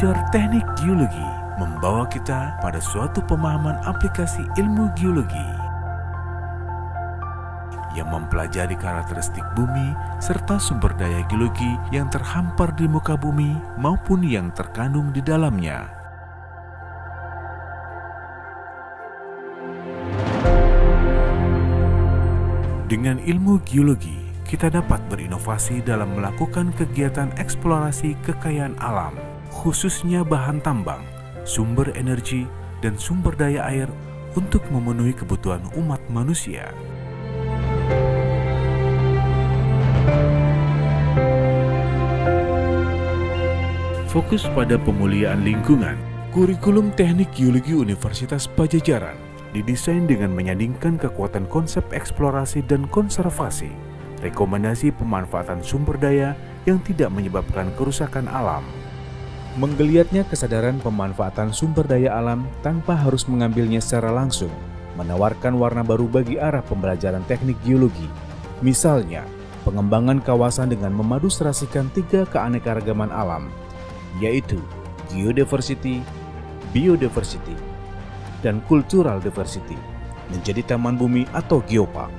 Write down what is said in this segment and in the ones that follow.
Belajar teknik geologi membawa kita pada suatu pemahaman aplikasi ilmu geologi yang mempelajari karakteristik bumi serta sumber daya geologi yang terhampar di muka bumi maupun yang terkandung di dalamnya. Dengan ilmu geologi, kita dapat berinovasi dalam melakukan kegiatan eksplorasi kekayaan alam, khususnya bahan tambang, sumber energi, dan sumber daya air untuk memenuhi kebutuhan umat manusia. Fokus pada pemuliaan lingkungan, kurikulum teknik geologi Universitas Padjadjaran didesain dengan menyandingkan kekuatan konsep eksplorasi dan konservasi, rekomendasi pemanfaatan sumber daya yang tidak menyebabkan kerusakan alam. Menggeliatnya kesadaran pemanfaatan sumber daya alam tanpa harus mengambilnya secara langsung, menawarkan warna baru bagi arah pembelajaran teknik geologi. Misalnya, pengembangan kawasan dengan memaduserasikan 3 keanekaragaman alam, yaitu geodiversity, biodiversity, dan cultural diversity, menjadi taman bumi atau geopark.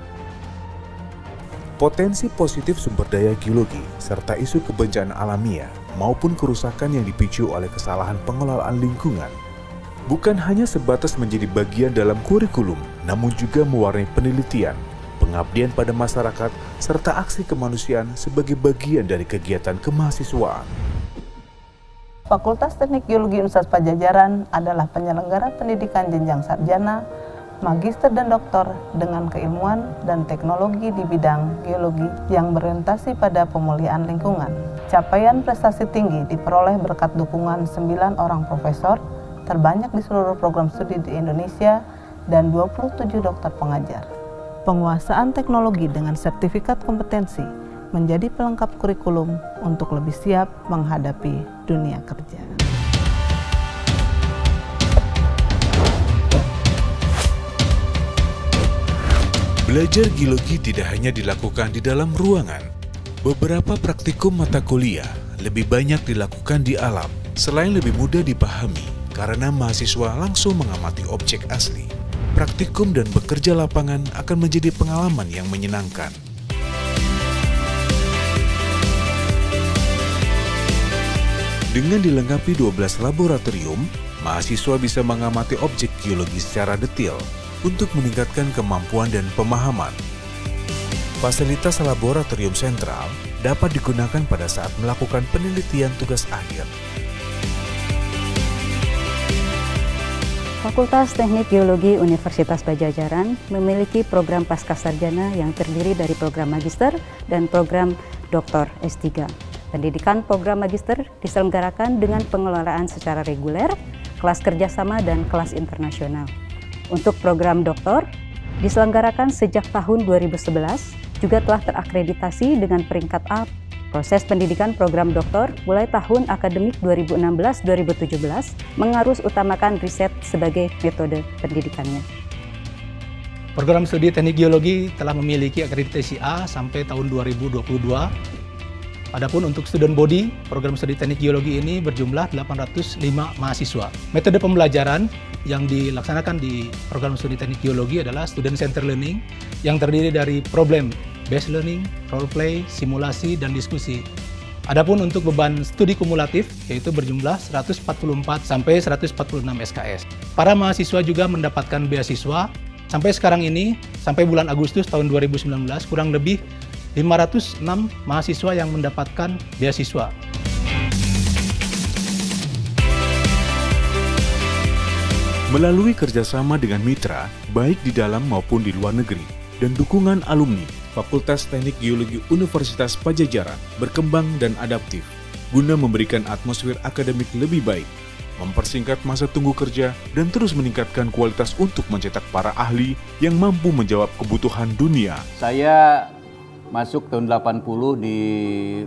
Potensi positif sumber daya geologi serta isu kebencanaan alamiah maupun kerusakan yang dipicu oleh kesalahan pengelolaan lingkungan bukan hanya sebatas menjadi bagian dalam kurikulum, namun juga mewarnai penelitian, pengabdian pada masyarakat, serta aksi kemanusiaan sebagai bagian dari kegiatan kemahasiswaan. Fakultas Teknik Geologi Universitas Padjadjaran adalah penyelenggara pendidikan jenjang sarjana, magister dan doktor dengan keilmuan dan teknologi di bidang geologi yang berorientasi pada pemulihan lingkungan. Capaian prestasi tinggi diperoleh berkat dukungan 9 orang profesor, terbanyak di seluruh program studi di Indonesia, dan 27 dokter pengajar. Penguasaan teknologi dengan sertifikat kompetensi menjadi pelengkap kurikulum untuk lebih siap menghadapi dunia kerja. Belajar geologi tidak hanya dilakukan di dalam ruangan. Beberapa praktikum mata kuliah lebih banyak dilakukan di alam. Selain lebih mudah dipahami karena mahasiswa langsung mengamati objek asli, praktikum dan bekerja lapangan akan menjadi pengalaman yang menyenangkan. Dengan dilengkapi 12 laboratorium, mahasiswa bisa mengamati objek geologi secara detail untuk meningkatkan kemampuan dan pemahaman. Fasilitas laboratorium sentral dapat digunakan pada saat melakukan penelitian tugas akhir. Fakultas Teknik Geologi Universitas Padjadjaran memiliki program Pascasarjana yang terdiri dari program Magister dan program Doktor S3. Pendidikan program Magister diselenggarakan dengan pengelolaan secara reguler, kelas kerjasama, dan kelas internasional. Untuk program Doktor, diselenggarakan sejak tahun 2011, juga telah terakreditasi dengan peringkat A. Proses pendidikan program Doktor mulai tahun akademik 2016-2017 mengarus utamakan riset sebagai metode pendidikannya. Program studi teknik geologi telah memiliki akreditasi A sampai tahun 2022. Adapun untuk student body, program studi teknik geologi ini berjumlah 805 mahasiswa. Metode pembelajaran yang dilaksanakan di program studi teknik geologi adalah student center learning yang terdiri dari problem based learning, role play, simulasi, dan diskusi. Adapun untuk beban studi kumulatif yaitu berjumlah 144 sampai 146 SKS. Para mahasiswa juga mendapatkan beasiswa. Sampai sekarang ini, sampai bulan Agustus tahun 2019, kurang lebih 506 mahasiswa yang mendapatkan beasiswa. Melalui kerjasama dengan mitra, baik di dalam maupun di luar negeri, dan dukungan alumni, Fakultas Teknik Geologi Universitas Padjadjaran berkembang dan adaptif, guna memberikan atmosfer akademik lebih baik, mempersingkat masa tunggu kerja, dan terus meningkatkan kualitas untuk mencetak para ahli yang mampu menjawab kebutuhan dunia. Saya masuk tahun 80 di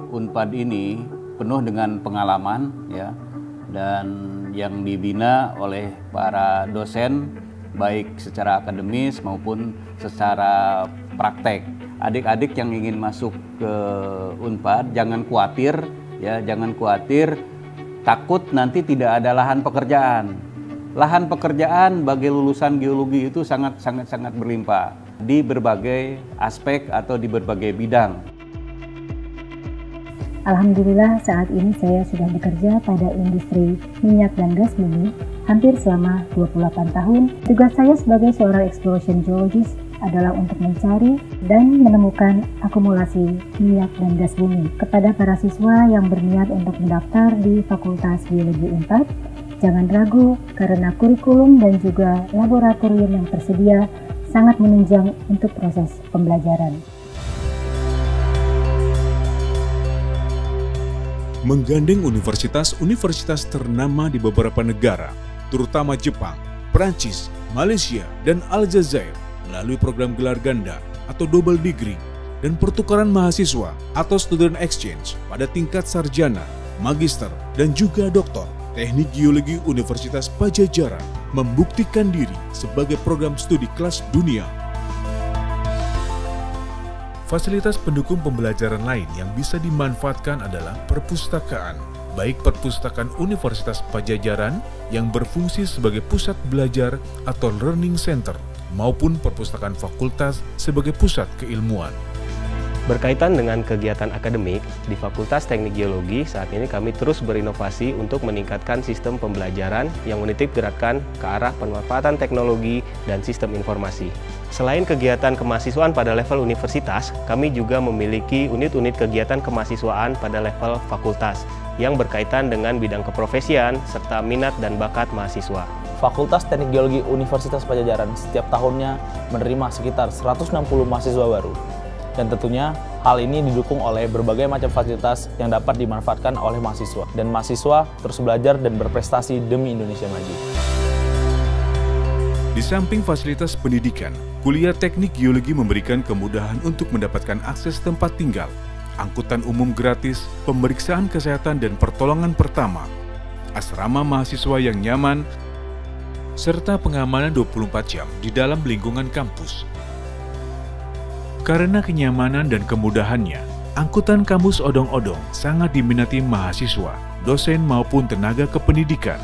Unpad ini penuh dengan pengalaman ya, dan yang dibina oleh para dosen baik secara akademis maupun secara praktek. Adik-adik yang ingin masuk ke Unpad jangan khawatir ya, jangan khawatir. takut nanti tidak ada lahan pekerjaan. Lahan pekerjaan bagi lulusan geologi itu sangat berlimpah di berbagai aspek atau di berbagai bidang. Alhamdulillah saat ini saya sudah bekerja pada industri minyak dan gas bumi hampir selama 28 tahun. Tugas saya sebagai seorang exploration geologist adalah untuk mencari dan menemukan akumulasi minyak dan gas bumi. Kepada para siswa yang berniat untuk mendaftar di Fakultas Geologi Unpad, jangan ragu karena kurikulum dan juga laboratorium yang tersedia sangat menunjang untuk proses pembelajaran. Menggandeng universitas-universitas ternama di beberapa negara, terutama Jepang, Prancis, Malaysia, dan Aljazair, melalui program gelar ganda atau double degree dan pertukaran mahasiswa atau student exchange pada tingkat sarjana, magister, dan juga doktor. Teknik Geologi Universitas Padjadjaran membuktikan diri sebagai program studi kelas dunia. Fasilitas pendukung pembelajaran lain yang bisa dimanfaatkan adalah perpustakaan, baik perpustakaan Universitas Padjadjaran yang berfungsi sebagai pusat belajar atau learning center, maupun perpustakaan fakultas sebagai pusat keilmuan. Berkaitan dengan kegiatan akademik, di Fakultas Teknik Geologi saat ini kami terus berinovasi untuk meningkatkan sistem pembelajaran yang menitik beratkan ke arah pemanfaatan teknologi dan sistem informasi. Selain kegiatan kemahasiswaan pada level universitas, kami juga memiliki unit-unit kegiatan kemahasiswaan pada level fakultas yang berkaitan dengan bidang keprofesian serta minat dan bakat mahasiswa. Fakultas Teknik Geologi Universitas Padjadjaran setiap tahunnya menerima sekitar 160 mahasiswa baru. Dan tentunya hal ini didukung oleh berbagai macam fasilitas yang dapat dimanfaatkan oleh mahasiswa. Dan mahasiswa terus belajar dan berprestasi demi Indonesia maju. Di samping fasilitas pendidikan, kuliah teknik geologi memberikan kemudahan untuk mendapatkan akses tempat tinggal, angkutan umum gratis, pemeriksaan kesehatan dan pertolongan pertama, asrama mahasiswa yang nyaman, serta pengamanan 24 jam di dalam lingkungan kampus. Karena kenyamanan dan kemudahannya, angkutan kampus odong-odong sangat diminati mahasiswa, dosen maupun tenaga kependidikan.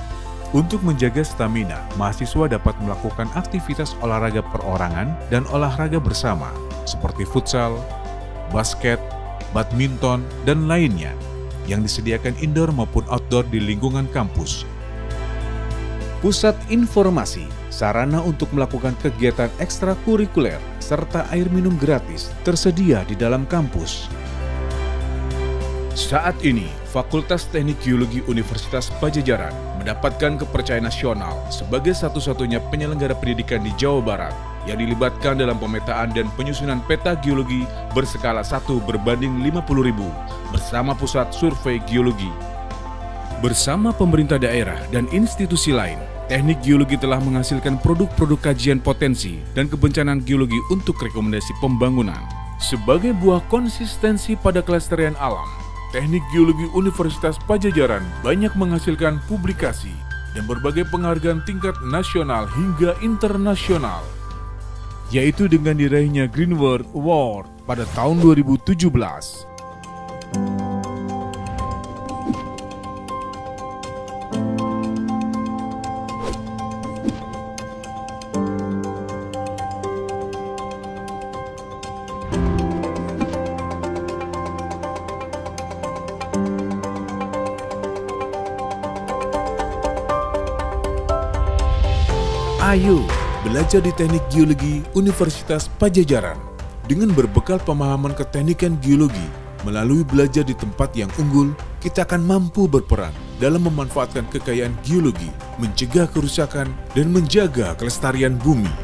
Untuk menjaga stamina, mahasiswa dapat melakukan aktivitas olahraga perorangan dan olahraga bersama, seperti futsal, basket, badminton, dan lainnya, yang disediakan indoor maupun outdoor di lingkungan kampus. Pusat informasi, sarana untuk melakukan kegiatan ekstrakurikuler, serta air minum gratis tersedia di dalam kampus. Saat ini, Fakultas Teknik Geologi Universitas Padjadjaran mendapatkan kepercayaan nasional sebagai satu-satunya penyelenggara pendidikan di Jawa Barat yang dilibatkan dalam pemetaan dan penyusunan peta geologi berskala 1:50.000 bersama Pusat Survei Geologi. Bersama pemerintah daerah dan institusi lain, Teknik Geologi telah menghasilkan produk-produk kajian potensi dan kebencanaan geologi untuk rekomendasi pembangunan. Sebagai buah konsistensi pada kelestarian alam, Teknik Geologi Universitas Padjadjaran banyak menghasilkan publikasi dan berbagai penghargaan tingkat nasional hingga internasional, yaitu dengan diraihnya Green World Award pada tahun 2017. Ayo belajar di Teknik Geologi Universitas Padjadjaran. Dengan berbekal pemahaman keteknikan geologi, melalui belajar di tempat yang unggul, kita akan mampu berperan dalam memanfaatkan kekayaan geologi, mencegah kerusakan, dan menjaga kelestarian bumi.